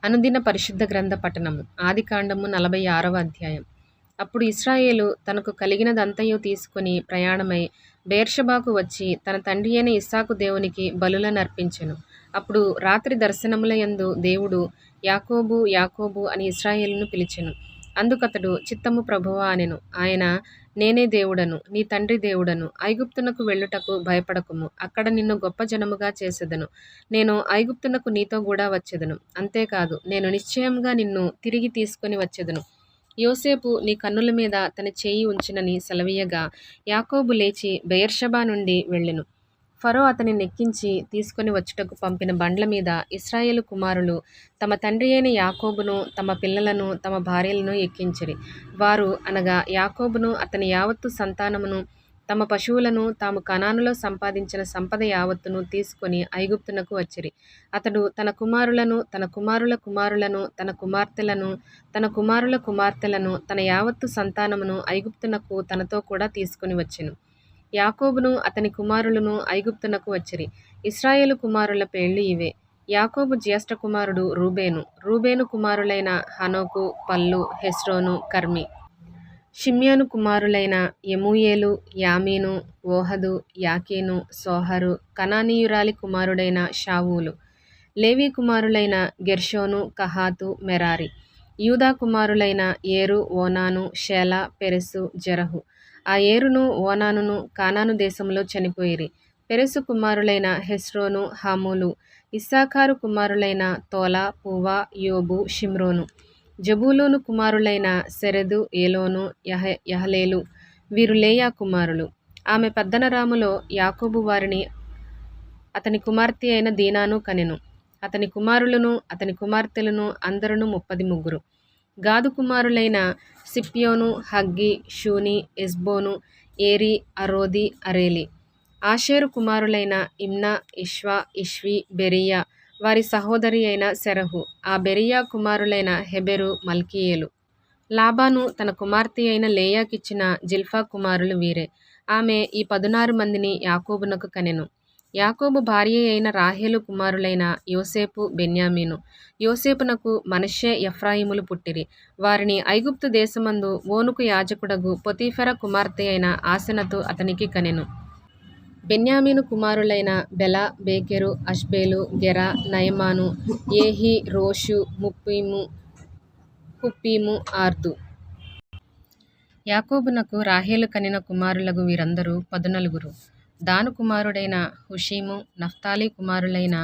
అనుదిన పరిశుద్ధ గ్రంథ పఠనము. ఆదికాండము 46వ అధ్యాయం. అప్పుడు ఇశ్రాయేలు తనకు కలిగినదంతయు తీసుకొని ప్రయాణమై బెయేర్షెబాకు వచ్చి తన తండ్రి అయిన ఇస్సాకు దేవునికి బలులనర్పించెను. అప్పుడు రాత్రి దర్శనములయందు దేవుడు యాకోబు యాకోబు అని ఇశ్రాయేలును పిలిచెను. అందుకతడు చిత్తము ప్రభువా అనెను. ఆయన, నేనే దేవుడను, నీ తండ్రి దేవుడను. ఐగుప్తునకు వెళ్ళుటకు భయపడకుము. అక్కడ నిన్ను గొప్ప జనముగా చేసెదను. నేను ఐగుప్తునకు నీతో కూడా వచ్చెదను. అంతేకాదు, నేను నిశ్చయముగా నిన్ను తిరిగి తీసుకొని వచ్చెదను. యోసేపు నీ కన్నుల మీద తన చేయి ఉంచునని సెలవీయగా యాకోబు లేచి బెయేర్షెబా నుండి వెళ్ళెను. ఫరో అతని నెక్కించి తీసుకొని వచ్చుటకు పంపిన బండ్ల మీద ఇశ్రాయేలు కుమారులు తమ తండ్రి అయిన యాకోబును, తమ పిల్లలను, తమ భార్యలను ఎక్కించిరి. వారు అనగా యాకోబును అతని యావత్తు సంతానమును, తమ పశువులను, తాము కనానులో సంపాదించిన సంపద యావత్తును తీసుకొని ఐగుప్తునకు వచ్చిరి. అతడు తన కుమారులను, తన కుమారుల కుమారులను, తన కుమార్తెలను, తన కుమారుల కుమార్తెలను, తన యావత్తు సంతానమును ఐగుప్తునకు తనతో కూడా తీసుకొని వచ్చెను. యాకోబును అతని కుమారులను ఐగుప్తునకు వచ్చిరి. ఇశ్రాయేలు కుమారుల పేర్లు ఇవే. యాకోబు జ్యేష్ఠ కుమారుడు రూబేను. రూబేను కుమారులైన హనోకు, పల్లు, హెస్రోను, కర్మి. షిమ్యోను కుమారులైన యెమూయేలు, యామీను, ఓహదు, యాకీను, సోహరు. కనానీయురాలి కుమారుడైన షావూలు. లేవీ కుమారులైన గెర్షోను, కహాతు, మెరారి. యూదా కుమారులైన ఏరు, ఓనాను, షేలా, పెరెసు, జెరహు. ఆ ఏరును ఓనానును కానాను దేశంలో చనిపోయిరి. పెరెసు కుమారులైన హెస్రోను, హామూలు. ఇస్సాకారు కుమారులైన తోలా, పూవా, యోబు, షిమ్రోను. జబూలూను కుమారులైన సెరెదు, ఏలోను, యహలేలు. వీరు లేయా కుమారులు. ఆమె పద్దనరాములో యాకోబు వారిని అతని కుమార్తె అయిన దీనాను కనెను. అతని కుమారులను, అతని కుమార్తెలను అందరును 33. గాదు కుమారులైన సిప్యోను, huggy, Shuni, Ezbon, Eri, Arodi, Areli. Asher కుమారులైన ఇమ్నా, ఇష్వా, ఇష్వి, బెరీయా. వారి సహోదరి అయిన సెరహు. ఆ బెరీయా కుమారులైన హెబెరు, మల్కీయేలు. లాబాను తన కుమార్తె అయిన లేయాకిచ్చిన జిల్ఫా కుమారులు వీరే. ఆమె ఈ 16 మందిని యాకోబునకు కనెను. యాకోబు భార్య అయిన రాహేలు కుమారులైన యోసేపు, బెన్యామీను. యోసేపునకు మనష్షే, ఎఫ్రాయిములు పుట్టిరి. వారిని ఐగుప్తు దేశమందు ఓనుకు యాజకుడగు పొతీఫెర కుమార్తె అయిన ఆసెనతు అతనికి కనెను. బెన్యామీను కుమారులైన బెల, బేకెరు, అష్బేలు, గెరా, నయమాను, ఏహి, రోషు, ముప్పీము, హుప్పీము, ఆర్దు. యాకోబునకు రాహేలు కనిన కుమారులగు వీరందరూ 14. దాను కుమారుడైన హుషీము. నఫ్తాలి కుమారులైన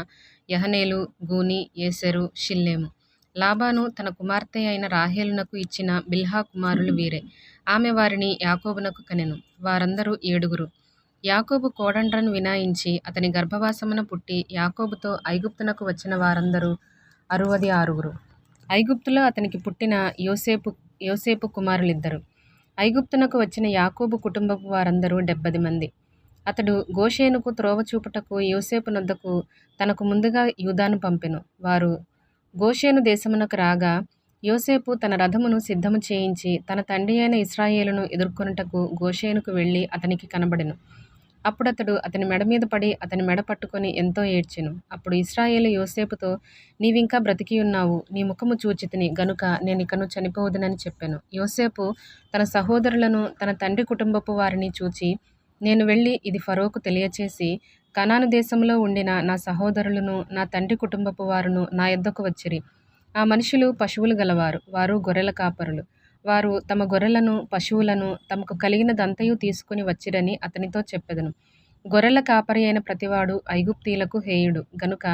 యహనేలు, గూని, ఏసెరు, షిల్లేము. లాబాను తన కుమార్తె అయిన రాహేలునకు ఇచ్చిన బిల్హా కుమారులు వీరే. ఆమె వారిని యాకోబునకు కనెను. వారందరూ 7. యాకోబు కోడండ్రను వినాయించి అతని గర్భవాసమున పుట్టి యాకోబుతో ఐగుప్తునకు వచ్చిన వారందరూ 66. ఐగుప్తులో అతనికి పుట్టిన యోసేపు కుమారులిద్దరు. ఐగుప్తునకు వచ్చిన యాకోబు కుటుంబపు వారందరూ 70 మంది. అతడు గోషేనుకు త్రోవ చూపుటకు యోసేపు నొద్దకు తనకు ముందుగా యూదాను పంపెను. వారు గోషేను దేశమునకు రాగా యోసేపు తన రథమును సిద్ధము చేయించి తన తండ్రి అయిన ఇశ్రాయేలును ఎదుర్కొనుటకు గోషేనుకు వెళ్ళి అతనికి కనబడెను. అప్పుడతడు అతని మెడ మీద పడి అతని మెడ పట్టుకొని ఎంతో ఏడ్చెను. అప్పుడు ఇశ్రాయేలు యోసేపుతో, నీవింకా బ్రతికియున్నావు, నీ ముఖము చూచితిని గనుక నేనికను చనిపోవదునని చెప్పెను. యోసేపు తన సహోదరులను, తన తండ్రి కుటుంబపు వారిని చూచి, నేను వెళ్ళి ఇది ఫరోకు తెలియచేసి, కనాను దేశంలో ఉండిన నా సహోదరులను, నా తండ్రి కుటుంబపు వారును నా యొద్దకు వచ్చిరి. ఆ మనుషులు పశువులు గలవారు. వారు గొర్రెల కాపరులు. వారు తమ గొర్రెలను, పశువులను, తమకు కలిగినదంతయు తీసుకుని వచ్చిరని అతనితో చెప్పెదను. గొర్రెల కాపరి అయిన ప్రతివాడు ఐగుప్తీయులకు హేయుడు. గనుక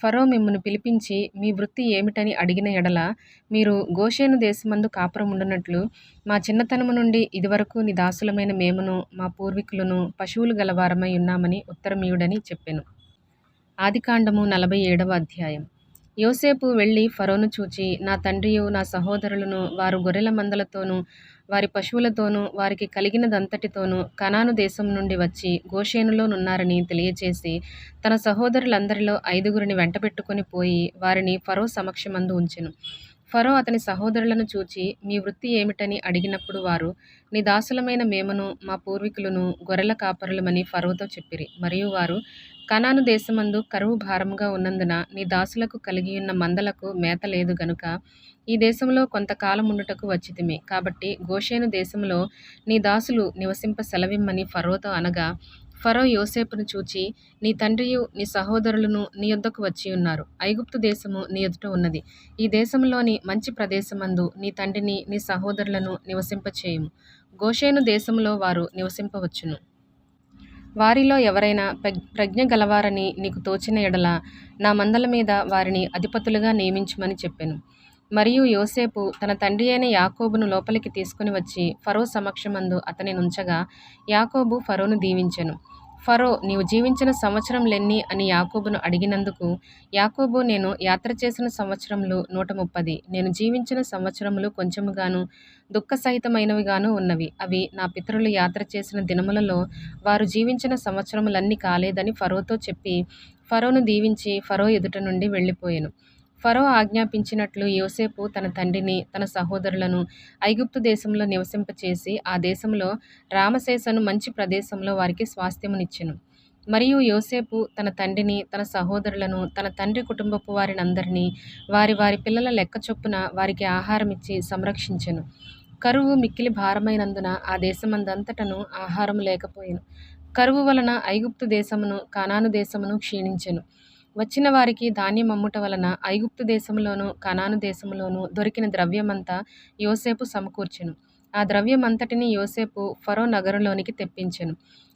ఫరో మిమ్మును పిలిపించి మీ వృత్తి ఏమిటని అడిగిన ఎడల, మీరు గోషేను దేశమందు కాపురముండునట్లు మా చిన్నతనము నుండి ఇదివరకు నీ దాసులమైన మేమును, మా పూర్వీకులను పశువులు గలవారమై ఉన్నామని ఉత్తరమీయుడని చెప్పెను. ఆదికాండము 47వ అధ్యాయం. యోసేపు వెళ్ళి ఫరోను చూచి, నా తండ్రియు నా సహోదరులను వారు గొర్రెల మందలతోనూ వారి పశువులతోనూ వారికి కలిగినదంతటితోనూ కనాను దేశం నుండి వచ్చి గోషేనులో నున్నారని తెలియచేసి తన సహోదరులందరిలో 5 వెంటబెట్టుకొని పోయి వారిని ఫరో సమక్షమందు ఉంచెను. ఫరో అతని సహోదరులను చూచి, మీ వృత్తి ఏమిటని అడిగినప్పుడు వారు, నీ దాసులమైన మేమును మా పూర్వీకులను గొర్రెల కాపరులమని ఫరోతో చెప్పిరి. మరియు వారు, కనాను దేశమందు కరువు భారముగా ఉన్నందున నీ దాసులకు కలిగియున్న మందలకు మేత లేదు గనుక ఈ దేశంలో కొంతకాలముండుటకు వచ్చితిమి. కాబట్టి గోషేను దేశములో నీ దాసులు నివసింప సెలవిమ్మని ఫరోతో అనగా, ఫరో యోసేపును చూచి, నీ తండ్రియు నీ సహోదరులను నీ యొద్దకు వచ్చియున్నారు. ఐగుప్తు దేశము నీ ఎదుట ఉన్నది. ఈ దేశంలోని మంచి ప్రదేశమందు నీ తండ్రిని నీ సహోదరులను నివసింపచేయుము. గోషేను దేశములో వారు నివసింపవచ్చును. వారిలో ఎవరైనా ప్రజ్ఞ గలవారని నీకు తోచిన ఎడల నా మందల మీద వారిని అధిపతులుగా నియమించుమని చెప్పెను. మరియు యోసేపు తన తండ్రి అయిన యాకోబును లోపలికి తీసుకుని వచ్చి ఫరో సమక్షమందు అతని నుంచగా, యాకోబు ఫరోను దీవించెను. ఫరో, నీవు జీవించిన సంవత్సరములెన్ని అని యాకోబును అడిగినందుకు యాకోబు, నేను యాత్ర చేసిన సంవత్సరములు 130, నేను జీవించిన సంవత్సరములు కొంచెముగాను దుఃఖసహితమైనవిగాను ఉన్నవి. అవి నా పితరులు యాత్ర చేసిన దినములలో వారు జీవించిన సంవత్సరములన్నీ కాలేదని ఫరోతో చెప్పి ఫరోను దీవించి ఫరో ఎదుట నుండి వెళ్ళిపోయెను. ఫరో ఆజ్ఞాపించినట్లు యోసేపు తన తండ్రిని తన సహోదరులను ఐగుప్తు దేశంలో నివసింపచేసి ఆ దేశంలో రామసేసను మంచి ప్రదేశంలో వారికి స్వాస్థ్యమునిచ్చెను. మరియు యోసేపు తన తండ్రిని తన సహోదరులను తన తండ్రి కుటుంబపు వారినందరినీ వారి వారి పిల్లల లెక్క చొప్పున వారికి ఆహారమిచ్చి సంరక్షించెను. కరువు మిక్కిలి భారమైనందున ఆ దేశమందంతటను ఆహారము లేకపోయెను. కరువు వలన ఐగుప్తు దేశమును కనాను దేశమును క్షీణించెను. వచ్చిన వారికి ధాన్యం అమ్ముట వలన ఐగుప్తు దేశములోను కనాను దేశములోను దొరికిన ద్రవ్యమంతా యోసేపు సమకూర్చెను. ఆ ద్రవ్యమంతటిని యోసేపు ఫరో నగరులోనికి తెప్పించెను.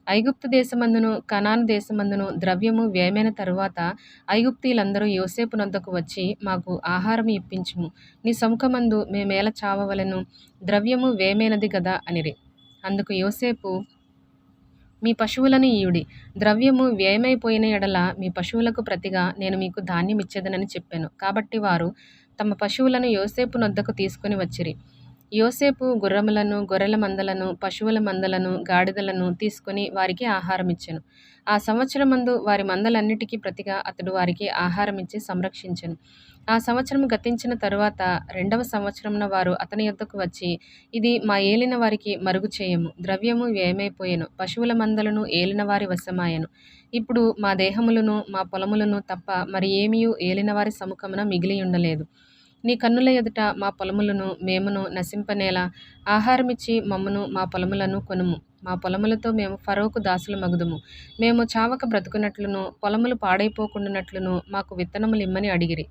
ఐగుప్తు దేశమందును కనాను దేశమందును ద్రవ్యము వ్యయమైన తరువాత ఐగుప్తీయులందరూ యోసేపు నొద్దకు వచ్చి, మాకు ఆహారం ఇప్పించుము, నీ సముఖమందు మేమేల చావవలెను, ద్రవ్యము వ్యయమైనది గదా అనిరి. అందుకు యోసేపు, మీ పశువులను ఈయుడి, ద్రవ్యము వ్యయమైపోయిన ఎడల మీ పశువులకు ప్రతిగా నేను మీకు ధాన్యం ఇచ్చేదనని చెప్పెను. కాబట్టి వారు తమ పశువులను యోసేపు నొద్దకు తీసుకుని వచ్చిరి. యోసేపు గుర్రములను, గొర్రెల మందలను, పశువుల మందలను, గాడిదలను తీసుకుని వారికి ఆహారం ఇచ్చెను. ఆ సంవత్సరమందు వారి మందలన్నిటికీ ప్రతిగా అతడు వారికి ఆహారమిచ్చి సంరక్షించెను. ఆ సంవత్సరం గతించిన తరువాత 2వ సంవత్సరమున వారు అతని యొద్దకు వచ్చి, ఇది మా ఏలిన వారికి మరుగు చేయము, ద్రవ్యము వ్యయమైపోయెను, పశువుల మందలను ఏలినవారి వశమాయెను. ఇప్పుడు మా దేహములను మా పొలములను తప్ప మరి ఏమియూ ఏలినవారి సముఖమున మిగిలియుండలేదు. నీ కన్నుల ఎదుట మా పొలములను మేమును నశింపనేలా ఆహారమిచ్చి మమ్మును మా పొలములను కొనుము. మా పొలములతో మేము ఫరోకు దాసులమగుదుము. మేము చావక బ్రతుకున్నట్లును పొలములు పాడైపోకుండానట్లును మాకు విత్తనములిమ్మని అడిగిరి.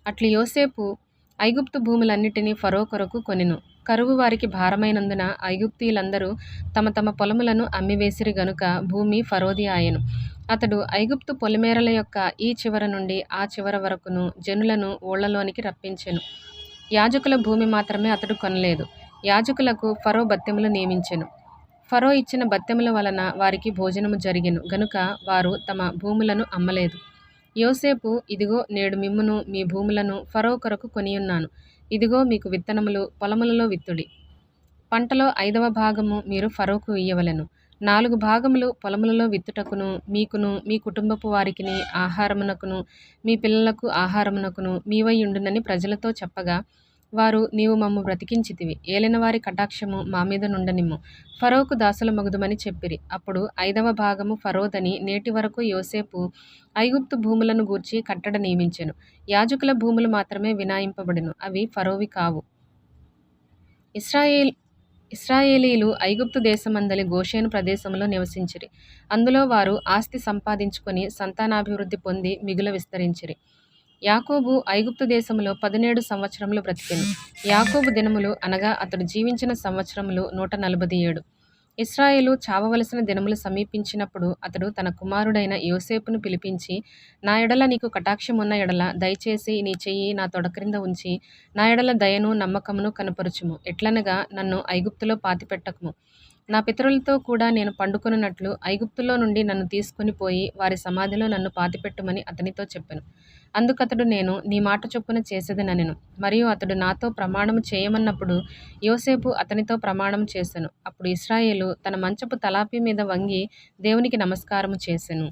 అట్లు యోసేపు ఐగుప్తు భూములన్నిటినీ ఫరో కొరకు కొనెను. కరువు వారికి భారమైనందున ఐగుప్తీయులందరూ తమ తమ పొలములను అమ్మివేసిరి గనుక భూమి ఫరోది ఆయెను. అతడు ఐగుప్తు పొలిమేరల యొక్క ఈ చివర నుండి ఆ చివర వరకును జనులను ఊళ్లలోనికి రప్పించెను. యాజకుల భూమి మాత్రమే అతడు కొనలేదు. యాజకులకు ఫరో బత్తెములు నియమించెను. ఫరో ఇచ్చిన బత్తెముల వలన వారికి భోజనము జరిగెను గనుక వారు తమ భూములను అమ్మలేదు. యోసేపు, ఇదిగో నేడు మిమ్మును మీ భూములను ఫరో కొరకు కొనియున్నాను. ఇదిగో మీకు విత్తనములు, పొలములలో విత్తుడి. పంటలో 5వ భాగము మీరు ఫరోకు ఇయ్యవలెను. 4 భాగములు పొలములలో విత్తుటకును మీకును మీ కుటుంబపు వారికిని ఆహారమునకును మీ పిల్లలకు ఆహారమునకును మీవైయుండునని ప్రజలతో చెప్పగా, వారు, నీవు మమ్ము బ్రతికించితివి, ఏలినవారి కటాక్షము మా మీద నుండనిమ్ము, ఫరోకు దాసులమగుదుమని చెప్పిరి. అప్పుడు 5వ భాగము ఫరోదని నేటి వరకు యోసేపు ఐగుప్తు భూములను గూర్చి కట్టడ నియమించెను. యాజకుల భూములు మాత్రమే వినాయింపబడెను, అవి ఫరోవి కావు. ఇశ్రాయేలీలు ఐగుప్తు దేశమందలి గోషేను ప్రదేశంలో నివసించిరి. అందులో వారు ఆస్తి సంపాదించుకొని సంతానాభివృద్ధి పొంది మిగుల విస్తరించిరి. యాకోబు ఐగుప్తు దేశంలో 17 సంవత్సరములు బ్రతికెను. యాకోబు దినములు అనగా అతడు జీవించిన సంవత్సరములు 147. ఇశ్రాయేలు చావవలసిన దినములు సమీపించినప్పుడు అతడు తన కుమారుడైన యోసేపును పిలిపించి, నా ఎడల నీకు కటాక్షమున్న ఎడల దయచేసి నీ చెయ్యి నా తొడ క్రింద ఉంచి నా ఎడల దయను నమ్మకమును కనపరుచుము. ఎట్లనగా నన్ను ఐగుప్తులో పాతిపెట్టకుము. నా పితరులతో కూడా నేను పండుకొనున్నట్లు ఐగుప్తులో నుండి నన్ను తీసుకొని పోయి వారి సమాధిలో నన్ను పాతిపెట్టుమని అతనితో చెప్పెను. అందుకతడు, నేను నీ మాట చొప్పున చేసేదనెను. మరియు అతడు నాతో ప్రమాణము చేయమన్నప్పుడు యోసేపు అతనితో ప్రమాణం చేసెను. అప్పుడు ఇశ్రాయేలు తన మంచపు తలాపి మీద వంగి దేవునికి నమస్కారము చేసెను.